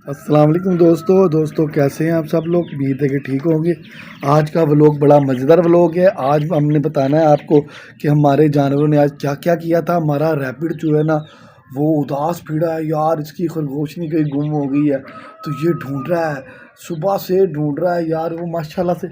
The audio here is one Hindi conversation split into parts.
अस्सलाम वालेकुम दोस्तों कैसे हैं आप सब लोग। उम्मीद है कि ठीक होंगे। आज का व्लॉग बड़ा मज़ेदार व्लॉग है। आज हमने बताना है आपको कि हमारे जानवरों ने आज क्या क्या किया था। हमारा रैपिड जो है ना वो उदास फिरा है यार, इसकी खरगोशनी कहीं गुम हो गई है तो ये ढूंढ रहा है, सुबह से ढूंढ रहा है यार। वो माशाल्लाह से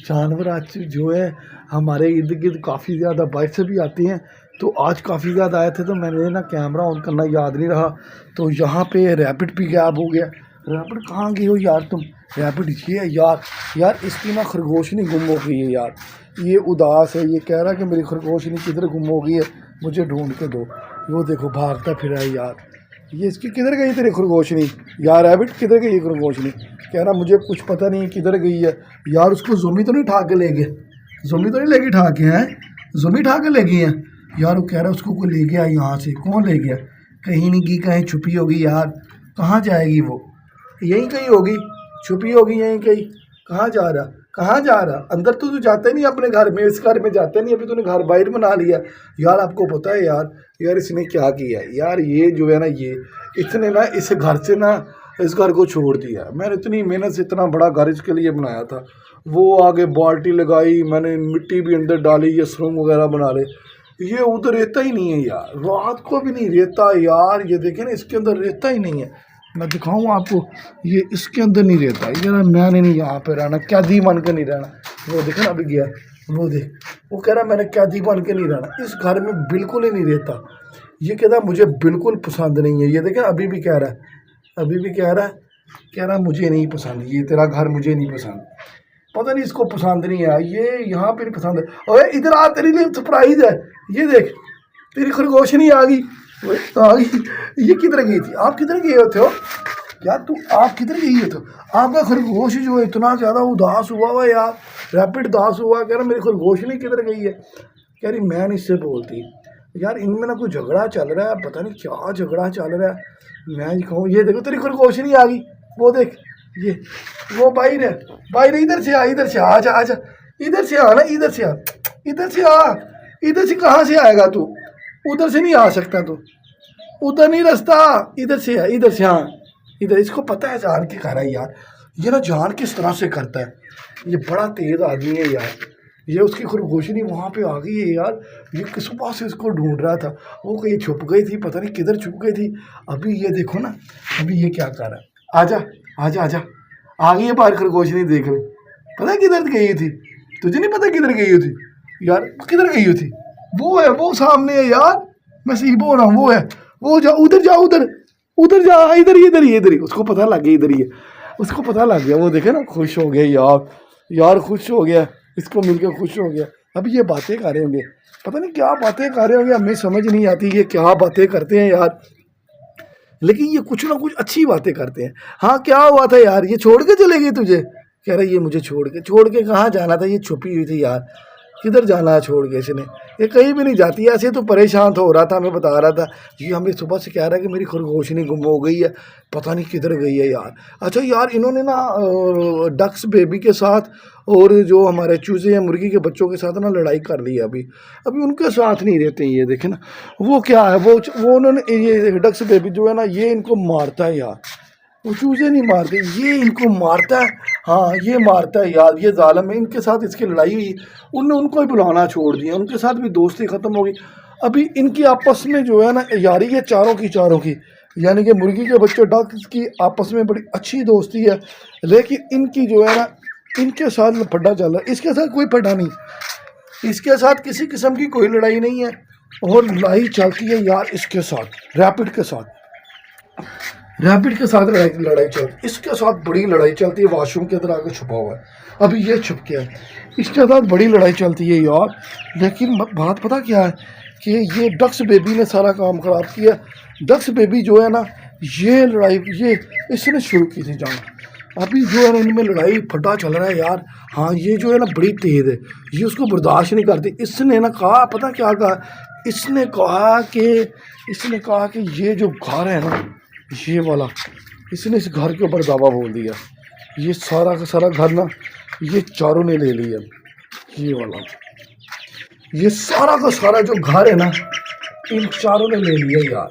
जानवर आज जो है हमारे इर्द गिर्द काफ़ी ज़्यादा बाइक से भी आती हैं, तो आज काफ़ी ज़्यादा आए थे तो मैंने ना कैमरा ऑन करना याद नहीं रहा, तो यहाँ पे रैपिड भी गायब हो गया। रैपिड कहाँ गई हो यार तुम? रैपिड ये है यार इसकी ना खरगोशनी गुम हो गई है यार। ये उदास है, ये कह रहा है कि मेरी खरगोशनी किधर गुम हो गई है, मुझे ढूंढ के दो। वो देखो भागता फिरा है यार। ये इसकी किधर गई तेरी खरगोशनी यार? रैबिट किधर गई खरगोशनी? कह रहा मुझे कुछ पता नहीं किधर गई है यार। उसको ज़ोंबी तो नहीं ठा के ले गए? ज़ोंबी तो नहीं लेके ठा के हैं? ज़ोंबी ठा के ले गई हैं यार। वो कह रहा है उसको कोई ले गया यहाँ से। कौन ले गया? कहीं नहीं गई, कहीं छुपी होगी यार। कहाँ जाएगी वो? यहीं कहीं होगी, छुपी होगी यहीं कहीं। कहाँ जा रहा? कहाँ जा रहा? अंदर तो तू जाता ही नहीं अपने घर में, इस घर में जाता नहीं। अभी तूने घर बाहर बना लिया यार। आपको पता है यार इसने क्या किया यार? ये जो है ना ये इसने ना इस घर से ना इस घर को छोड़ दिया। मैंने इतनी मेहनत से इतना बड़ा घर इसके लिए बनाया था। वो आगे बाल्टी लगाई, मैंने मिट्टी भी अंदर डाली, ये सरूम वगैरह बना ले। ये उधर रहता ही नहीं है यार, रात को भी नहीं रहता यार। ये देखे ना इसके अंदर रहता ही नहीं है। मैं दिखाऊँ आपको, ये इसके अंदर नहीं रहता। ये ना मैंने नहीं यहाँ पे रहना, कैदी बन के नहीं रहना। वो देखे ना अभी गया, वो देख, वो कह रहा मैंने कैदी बन के नहीं रहना। इस घर में बिल्कुल ही नहीं रहता। ये कहता मुझे बिल्कुल पसंद नहीं है। ये देखे अभी भी कह रहा है, अभी भी कह रहा है मुझे नहीं पसंद, ये तेरा घर मुझे नहीं पसंद। पता नहीं इसको पसंद नहीं है, ये यहाँ पे नहीं पसंद है। अरे इधर आ, तेरे लिए सरप्राइज है। ये देख तेरी खरगोशनी आ गई, आ गई। ये किधर गई थी? आप किधर गए होते हो यार? आप किधर गई हो? तो आपका खरगोश जो है इतना ज़्यादा उदास हुआ यार, रैपिड उदास हुआ। कह रहा मेरी खरगोशनी किधर गई है? कह रही मैं नहीं इससे बोलती यार। इनमें ना कोई झगड़ा चल रहा है, पता नहीं क्या झगड़ा चल रहा है। मैं कहूँ ये देखो तेरी खरगोशनी आ गई, वो देख, ये वो बाहर है, बाहर। इधर से आ, इधर से आजा आजा, इधर से आ ना, इधर से आ, इधर से आ। इधर से कहाँ से आएगा तू? उधर से नहीं आ सकता तू, उधर नहीं रास्ता, इधर से है, इधर से। हाँ इधर। इसको पता है जान के कर रहा है यार। ये ना जान किस तरह से करता है, ये बड़ा तेज आदमी है यार। ये उसकी खरगोशनी वहाँ पे आ गई है यार। ये किस पास से इसको ढूंढ रहा था, वो कहीं छुप गई थी, पता नहीं किधर छुप गई थी। अभी ये देखो ना, अभी ये क्या कर रहा है। आजा आजा आजा, आ गई है बाहर खरगोशनी, देख ले। पता है किधर गई थी? तुझे नहीं पता किधर गई थी यार? किधर गई थी? वो है, वो सामने है यार। मैं सही बोल रहा हूँ, वो है। वो जा, उधर जा, उधर उधर जा, इधर ही। उसको पता लग गया इधर ही है, उसको पता लग गया। वो देखे ना खुश हो गया यार खुश हो गया, इसको मिलकर खुश हो गया। अभी ये बातें कर रहे होंगे, पता नहीं क्या बातें कर रहे होंगे, हमें समझ नहीं आती ये क्या बातें करते हैं यार। लेकिन ये कुछ ना कुछ अच्छी बातें करते हैं। हाँ क्या हुआ था यार? ये छोड़ के चले गई तुझे? कह रहा ये मुझे छोड़ के कहाँ जाना था? ये छुपी हुई थी यार, किधर जाना है छोड़ के इसने? ये कहीं भी नहीं जाती। ऐसे तो परेशान हो रहा था, हमें बता रहा था। ये हमें सुबह से कह रहा है कि मेरी खरगोशनी गुम हो गई है, पता नहीं किधर गई है यार। अच्छा यार इन्होंने ना डक्स बेबी के साथ और जो हमारे चूजे हैं मुर्गी के बच्चों के साथ ना लड़ाई कर ली है। अभी उनके साथ नहीं रहते हैं। ये देखे ना, वो क्या है, वो उन्होंने ये डक्स बेबी जो है ना ये इनको मारता है यार। वो चूजे नहीं मारते, ये इनको मारता है। हाँ ये मारता है यार, ये जालिम है। इनके साथ इसकी लड़ाई हुई, उनने उनको ही बुलाना छोड़ दिया, उनके साथ भी दोस्ती ख़त्म हो गई। अभी इनकी आपस में जो है ना यारी है चारों की, यानी कि मुर्गी के बच्चे डक्स की आपस में बड़ी अच्छी दोस्ती है। लेकिन इनकी जो है ना इनके साथ फड्डा चल रहा है। इसके साथ कोई फड्डा नहीं, इसके साथ किसी किस्म की कोई लड़ाई नहीं है। और लड़ाई चलती है यार इसके साथ, रैपिड के साथ लड़ाई चलती। इसके साथ बड़ी लड़ाई चलती है, वॉशरूम के अंदर आके छुपा हुआ है। अभी ये छुप गया है, इसके साथ बड़ी लड़ाई चलती है यार। लेकिन बात पता क्या है कि ये डक्स बेबी ने सारा काम खराब किया। डक्स बेबी जो है ना ये लड़ाई ये इसने शुरू की थी जंग। अभी जो है ना इनमें लड़ाई फटा चल रहा है यार। हाँ ये जो है ना बड़ी तेज़ है, ये उसको बर्दाश्त नहीं करती। इसने ना कहा, पता क्या कहा? इसने कहा कि ये जो घर है ना ये वाला, इसने इस घर के ऊपर दावा बोल दिया। ये सारा का सारा घर ना ये चारों ने ले लिया। ये वाला, ये सारा का सारा जो घर है ना इन चारों ने ले लिया यार।